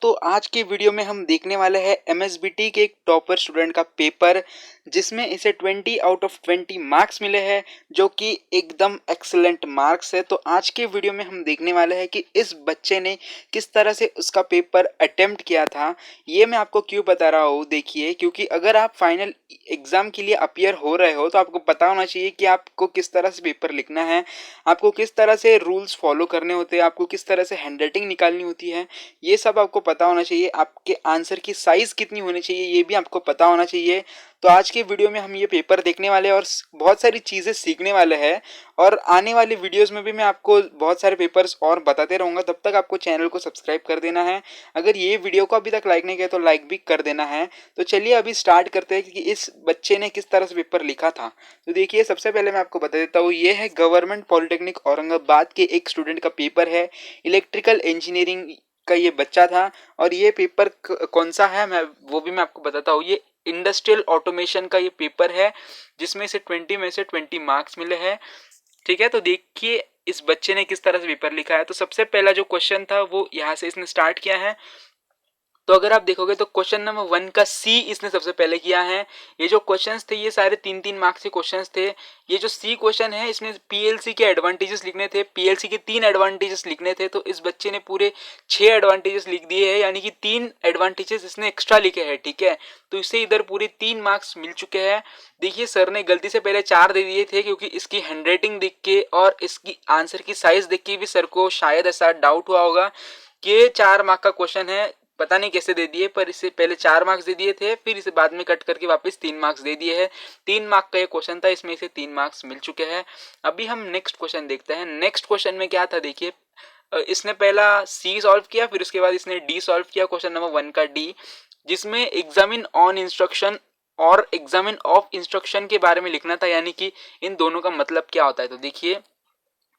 दोस्तों आज के वीडियो में हम देखने वाले हैं एमएसबीटी के एक टॉपर स्टूडेंट का पेपर जिसमें इसे 20 आउट ऑफ 20 मार्क्स मिले हैं जो कि एकदम एक्सीलेंट मार्क्स है। तो आज के वीडियो में हम देखने वाले हैं कि इस बच्चे ने किस तरह से उसका पेपर अटेम्प्ट किया था। ये मैं आपको क्यों बता रहा हूँ, देखिए, क्योंकि अगर आप फाइनल एग्जाम के लिए अपियर हो रहे हो तो आपको पता होना चाहिए कि आपको किस तरह से पेपर लिखना है, आपको किस तरह से रूल्स फॉलो करने होते हैं, आपको किस तरह से हैंडराइटिंग निकालनी होती है, ये सब आपको पता होना चाहिए। आपके आंसर की साइज कितनी होनी चाहिए ये भी आपको पता होना चाहिए। तो आज के वीडियो में हम ये पेपर देखने वाले हैं और बहुत सारी चीज़ें सीखने वाले हैं और आने वाली वीडियोस में भी मैं आपको बहुत सारे पेपर्स और बताते रहूँगा। तब तक आपको चैनल को सब्सक्राइब कर देना है। अगर ये वीडियो को अभी तक लाइक नहीं किया तो लाइक भी कर देना है। तो चलिए अभी स्टार्ट करते हैं कि इस बच्चे ने किस तरह से पेपर लिखा था। तो देखिए, सबसे पहले मैं आपको बता देता हूँ, ये है गवर्नमेंट पॉलिटेक्निक औरंगाबाद के एक स्टूडेंट का पेपर है। इलेक्ट्रिकल इंजीनियरिंग का ये बच्चा था और ये पेपर कौन सा है वो भी मैं आपको बताता हूँ। ये इंडस्ट्रियल ऑटोमेशन का ये पेपर है जिसमें से 20 में से 20 मार्क्स मिले हैं। ठीक है, तो देखिए इस बच्चे ने किस तरह से पेपर लिखा है। तो सबसे पहला जो क्वेश्चन था वो यहाँ से इसने स्टार्ट किया है। तो अगर आप देखोगे तो क्वेश्चन नंबर 1 का सी इसने सबसे पहले किया है। ये जो क्वेश्चंस थे ये सारे 3-3 मार्क्स के क्वेश्चंस थे। ये जो सी क्वेश्चन है इसमें पीएलसी के एडवांटेजेस लिखने थे, पीएलसी के 3 एडवांटेजेस लिखने थे। तो इस बच्चे ने पूरे 6 एडवांटेजेस लिख दिए हैं, यानी कि 3 एडवांटेजेस इसने एक्स्ट्रा लिखे हैं। ठीक है, तो इससे इधर पूरे 3 मार्क्स मिल चुके हैं। देखिए, सर ने गलती से पहले 4 दे दिए थे क्योंकि इसकी हैंडराइटिंग देख के और इसकी आंसर की साइज देख के भी सर को शायद ऐसा डाउट हुआ होगा कि 4 मार्क का क्वेश्चन है, पता नहीं कैसे दे दिए, पर इससे पहले 4 मार्क्स दे दिए थे, फिर इसे बाद में कट करके वापस 3 मार्क्स दे दिए हैं। 3 मार्क का ये क्वेश्चन था, इसमें से 3 मार्क्स मिल चुके हैं। अभी हम नेक्स्ट क्वेश्चन देखते हैं। नेक्स्ट क्वेश्चन में क्या था, देखिए, इसने पहला सी सॉल्व किया, फिर उसके बाद इसने डी सॉल्व किया, क्वेश्चन नंबर 1 का डी, जिसमें एग्जामिन ऑन इंस्ट्रक्शन और एग्जामिन ऑफ इंस्ट्रक्शन के बारे में लिखना था, यानी कि इन दोनों का मतलब क्या होता है। तो देखिए,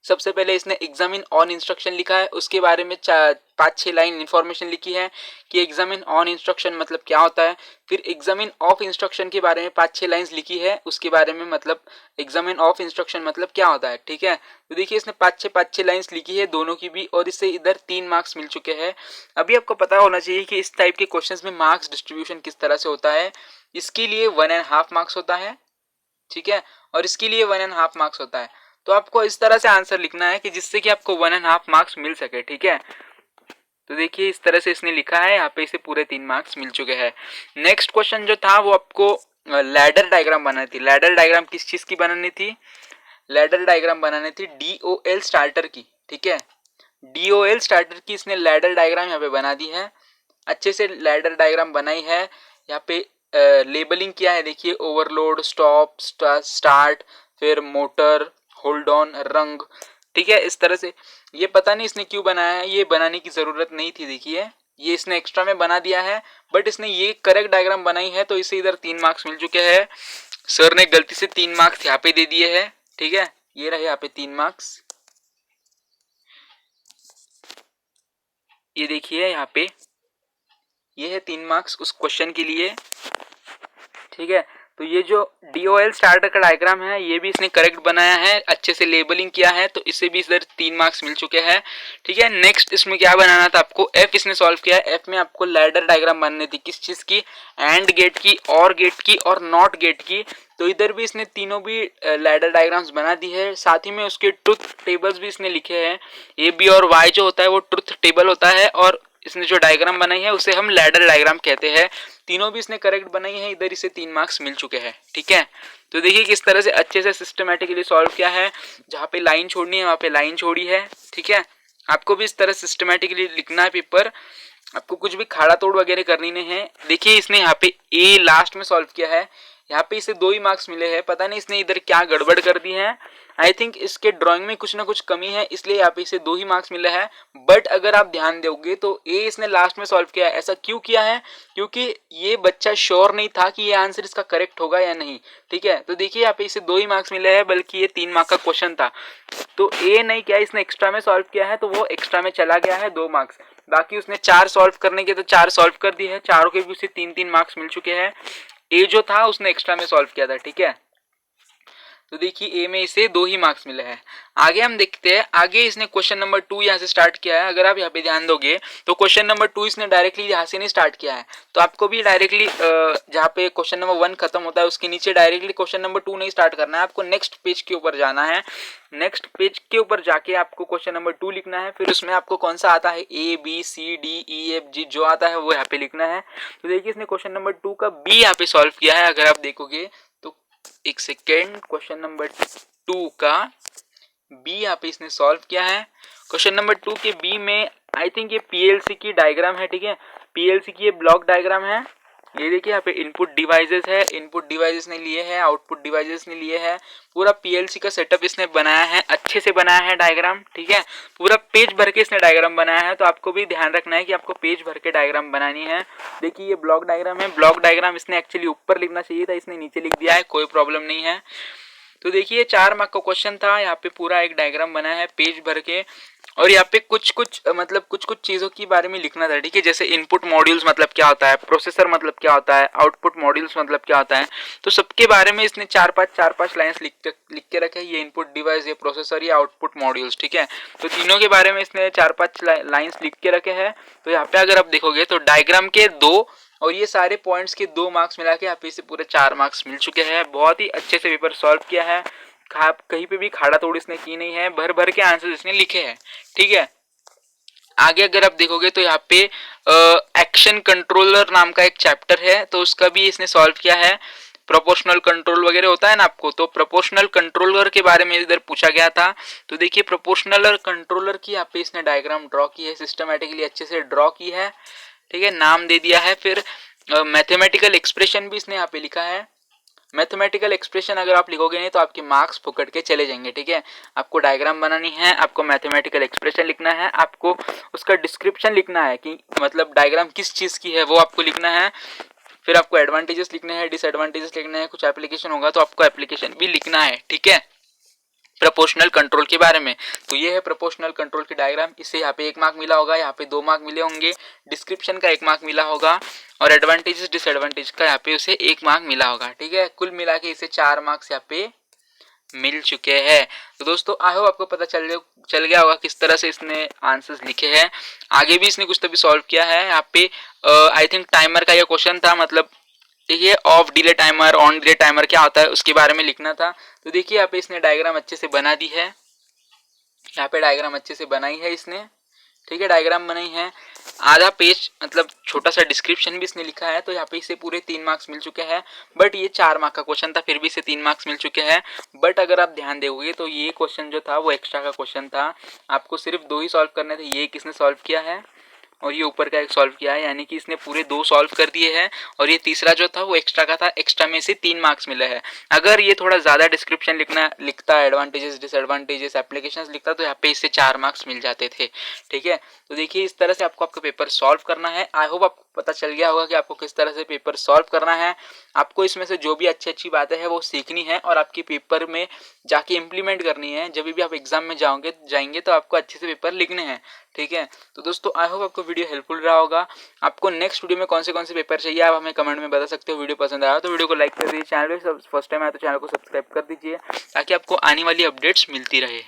सबसे पहले इसने एग्जामिन ऑन इंस्ट्रक्शन लिखा है, उसके बारे में 5-6 लाइन इंफॉर्मेशन लिखी है कि एग्जामिन ऑन इंस्ट्रक्शन मतलब क्या होता है। फिर एग्जामिन ऑफ इंस्ट्रक्शन के बारे में 5-6 लाइंस लिखी है, उसके बारे में मतलब एग्जामिन ऑफ इंस्ट्रक्शन मतलब क्या होता है। ठीक है, तो देखिए इसने 5-6 लाइंस लिखी है दोनों की भी, और इससे इधर 3 मार्क्स मिल चुके हैं। अभी आपको पता होना चाहिए कि इस टाइप के क्वेश्चंस में मार्क्स डिस्ट्रीब्यूशन किस तरह से होता है। इसके लिए 1.5 मार्क्स होता है, ठीक है, और इसके लिए 1.5 मार्क्स होता है। तो आपको इस तरह से आंसर लिखना है कि जिससे कि आपको 1.5 मार्क्स मिल सके। ठीक है, तो देखिए इस तरह से इसने लिखा है, यहाँ पे इसे पूरे 3 मार्क्स मिल चुके हैं। नेक्स्ट क्वेश्चन जो था वो आपको लैडर डायग्राम बनानी थी। लैडर डायग्राम किस चीज की बनानी थी? लैडर डायग्राम बनानी थी डीओएल स्टार्टर की। ठीक है, डीओएल स्टार्टर की इसने लैडर डायग्राम यहाँ पे बना दी है, अच्छे से लैडर डायग्राम बनाई है। यहाँ पे लेबलिंग किया है, देखिए, ओवरलोड, स्टॉप, स्टार्ट, फिर मोटर, होल्ड ऑन, रंग। ठीक है, इस तरह से। ये पता नहीं इसने क्यों बनाया है, ये बनाने की जरूरत नहीं थी। देखिए, ये इसने एक्स्ट्रा में बना दिया है, बट इसने ये करेक्ट डायग्राम बनाई है, तो इसे इधर 3 मार्क्स मिल चुके हैं। सर ने गलती से 3 मार्क्स यहाँ पे दे दिए हैं। ठीक है, ये रहे यहाँ पे 3 मार्क्स, ये देखिए यहाँ पे, ये है 3 मार्क्स उस क्वेश्चन के लिए। ठीक है, तो ये जो डीओएल स्टार्टर का डायग्राम है ये भी इसने करेक्ट बनाया है, अच्छे से लेबलिंग किया है, तो इससे भी इधर 3 मार्क्स मिल चुके हैं। ठीक है, नेक्स्ट इसमें क्या बनाना था आपको, एफ इसने सॉल्व किया है। एफ में आपको लैडर डायग्राम बननी थी, किस चीज की? एंड गेट की, और गेट की, और नॉट गेट की। तो इधर भी इसने तीनों भी लैडर डायग्राम्स बना दी है, साथ ही में उसके ट्रुथ टेबल्स भी इसने लिखे हैं। ए बी और वाई जो होता है वो ट्रुथ टेबल होता है, और इसने जो डायग्राम बनाई है उसे हम लैडर डायग्राम कहते हैं। तीनों भी इसने करेक्ट बनाई है, इधर इसे 3 मार्क्स मिल चुके हैं। ठीक है, तो देखिए किस तरह से अच्छे से सिस्टमैटिकली सॉल्व किया है, जहाँ पे लाइन छोड़नी है वहाँ पे लाइन छोड़ी है। ठीक है, आपको भी इस तरह सिस्टमैटिकली लिखना है पेपर, आपको कुछ भी खाड़ा तोड़ वगैरह करनी नहीं है। देखिए इसने यहाँ पे ए लास्ट में सॉल्व किया है, यहाँ पे इसे 2 ही मार्क्स मिले हैं, पता नहीं इसने इधर क्या गड़बड़ कर दी है। आई थिंक इसके ड्राइंग में कुछ ना कुछ कमी है, इसलिए यहाँ पे इसे 2 ही मार्क्स मिले हैं। बट अगर आप ध्यान दोगे तो ए इसने लास्ट में सॉल्व किया है। ऐसा क्यों किया है? क्योंकि ये बच्चा श्योर नहीं था कि ये आंसर इसका करेक्ट होगा या नहीं। ठीक है, तो देखिए यहाँ पे इसे 2 ही मार्क्स मिले हैं, बल्कि ये 3 मार्क का क्वेश्चन था। तो ए नहीं किया, इसने एक्स्ट्रा में सॉल्व किया है, तो वो एक्स्ट्रा में चला गया है 2 मार्क्स। बाकी उसने 4 सॉल्व करने के तो 4 सॉल्व कर दिए हैं, चारों के भी उसे 3-3 मार्क्स मिल चुके हैं। ए जो था उसने एक्स्ट्रा में सॉल्व किया था। ठीक है, तो देखिए ए में इसे 2 ही मार्क्स मिले हैं। आगे हम देखते हैं, आगे इसने क्वेश्चन नंबर 2 यहाँ से स्टार्ट किया है। अगर आप यहाँ पे ध्यान दोगे तो क्वेश्चन नंबर 2 इसने डायरेक्टली यहाँ से नहीं स्टार्ट किया है, तो आपको भी डायरेक्टली जहाँ पे क्वेश्चन नंबर 1 खत्म होता है उसके नीचे डायरेक्टली क्वेश्चन नंबर 2 नहीं स्टार्ट करना है, आपको नेक्स्ट पेज के ऊपर जाना है। नेक्स्ट पेज के ऊपर जाके आपको क्वेश्चन नंबर 2 लिखना है, फिर उसमें आपको कौन सा आता है A B C D E F G जो आता है वो यहाँ पे लिखना है। तो देखिए इसने क्वेश्चन नंबर 2 का बी यहाँ पे सॉल्व किया है। अगर आप देखोगे तो एक सेकेंड, क्वेश्चन नंबर 2 का बी यहाँ पे इसने सॉल्व किया है। क्वेश्चन नंबर 2 के बी में आई थिंक ये पीएलसी की डायग्राम है, ठीक है, पीएलसी की ये ब्लॉक डायग्राम है। ये देखिए यहाँ पे इनपुट डिवाइसेस है, इनपुट डिवाइसेस ने लिए है, आउटपुट डिवाइसेस ने लिए है, पूरा पीएलसी का सेटअप इसने बनाया है, अच्छे से बनाया है डायग्राम, ठीक है, पूरा पेज भर के इसने डायग्राम बनाया है। तो आपको भी ध्यान रखना है कि आपको पेज भर के डायग्राम बनानी है। देखिए ये ब्लॉक डायग्राम है, ब्लॉक डायग्राम इसने एक्चुअली ऊपर लिखना चाहिए था, इसने नीचे लिख दिया है, कोई प्रॉब्लम नहीं है। तो देखिए 4 मार्क का क्वेश्चन था, यहाँ पे पूरा एक डायग्राम बना है पेज भर के, और यहाँ पे कुछ कुछ चीज़ों के बारे में लिखना था, ठीक है, जैसे इनपुट मॉड्यूल्स मतलब क्या होता है, प्रोसेसर मतलब क्या होता है, आउटपुट मॉड्यूल्स मतलब क्या होता है। तो सबके बारे में इसने 4-5 लाइन्स लिख के रखे, ये इनपुट डिवाइस, ये प्रोसेसर, ये आउटपुट मॉड्यूल्स, ठीक है। तो तीनों के बारे में इसने 4-5 लाइन्स लिख के रखे हैं। तो यहाँ पे अगर आप देखोगे तो डायग्राम के 2 और ये सारे पॉइंट्स के 2 मार्क्स मिला के यहाँ पे इसे पूरे 4 मार्क्स मिल चुके हैं। बहुत ही अच्छे से पेपर सॉल्व किया है, कहीं पे भी खाड़ा तोड़ इसने की नहीं है, भर भर के आंसर इसने लिखे हैं, ठीक है। आगे अगर आप देखोगे तो यहाँ पे एक्शन कंट्रोलर नाम का एक चैप्टर है, तो उसका भी इसने सॉल्व किया है। प्रोपोर्शनल कंट्रोल वगैरह होता है ना आपको, तो प्रोपोर्शनल कंट्रोलर के बारे में इधर पूछा गया था। तो देखिए प्रोपोर्शनल कंट्रोलर की यहाँ पे इसने डायग्राम ड्रॉ की है, सिस्टमेटिकली अच्छे से ड्रॉ की है, ठीक है, नाम दे दिया है। फिर मैथमेटिकल एक्सप्रेशन भी इसने यहाँ पे लिखा है। मैथमेटिकल एक्सप्रेशन अगर आप लिखोगे नहीं तो आपके मार्क्स फुकट के चले जाएंगे, ठीक है। आपको डायग्राम बनानी है, आपको मैथमेटिकल एक्सप्रेशन लिखना है, आपको उसका डिस्क्रिप्शन लिखना है कि मतलब डायग्राम किस चीज़ की है वो आपको लिखना है। फिर आपको एडवांटेजेस लिखने हैं, डिसएडवांटेजेस लिखने हैं, कुछ एप्लीकेशन होगा तो आपको एप्लीकेशन भी लिखना है, ठीक है, प्रोपोर्शनल कंट्रोल के बारे में। तो ये है प्रोपोर्शनल कंट्रोल की डायग्राम, इससे यहाँ पे 1 मार्क मिला होगा, यहाँ पे 2 मार्क मिले होंगे, डिस्क्रिप्शन का 1 मार्क मिला होगा, और एडवांटेजेस डिसएडवांटेज का यहाँ पे उसे 1 मार्क मिला होगा, ठीक है। कुल मिला के इसे 4 मार्क्स यहाँ पे मिल चुके हैं। तो दोस्तों आई होप आपको पता चल गया होगा किस तरह से इसने आंसर्स लिखे हैं। आगे भी इसने कुछ तो भी सॉल्व किया है। यहाँ पे आई थिंक टाइमर का यह क्वेश्चन था, मतलब देखिए of delay timer, on delay timer क्या होता है उसके बारे में लिखना था। तो देखिए यहाँ पे इसने डायग्राम अच्छे से बना दी है, यहाँ पे डायग्राम अच्छे से बनाई है इसने, ठीक है, डायग्राम बनाई है। आधा पेज मतलब छोटा सा डिस्क्रिप्शन भी इसने लिखा है। तो यहाँ पे इसे पूरे 3 मार्क्स मिल चुके हैं, बट ये 4 मार्क का क्वेश्चन था, फिर भी इसे 3 मार्क्स मिल चुके हैं। बट अगर आप ध्यान दोगे तो ये क्वेश्चन जो था वो एक्स्ट्रा का क्वेश्चन था, आपको सिर्फ 2 ही सॉल्व करने थे। ये किसने सॉल्व किया है और ये ऊपर का एक सॉल्व किया है, यानी कि इसने पूरे 2 सॉल्व कर दिए हैं, और ये तीसरा जो था वो एक्स्ट्रा का था, एक्स्ट्रा में से 3 मार्क्स मिले हैं। अगर ये थोड़ा ज़्यादा डिस्क्रिप्शन लिखता, एडवांटेजेस डिसएडवांटेजेस एप्लीकेशंस लिखता, तो यहाँ पे इससे 4 मार्क्स मिल जाते थे, ठीक है। तो देखिए इस तरह से आपको आपका पेपर सॉल्व करना है। आई होप आपको पता चल गया होगा कि आपको किस तरह से पेपर सॉल्व करना है। आपको इसमें से जो भी अच्छी बातें हैं वो सीखनी है और आपके पेपर में जाके इम्प्लीमेंट करनी है। जब भी आप एग्जाम में जाएंगे तो आपको अच्छे से पेपर लिखने हैं, ठीक है। तो दोस्तों आई होप आपको वीडियो हेल्पफुल रहा होगा। आपको नेक्स्ट वीडियो में कौन से पेपर चाहिए आप हमें कमेंट में बता सकते हो। वीडियो पसंद आया तो वीडियो को लाइक कर दीजिए, चैनल पे फर्स्ट टाइम आया तो चैनल को सब्सक्राइब कर दीजिए ताकि आपको आने वाली अपडेट्स मिलती रहे।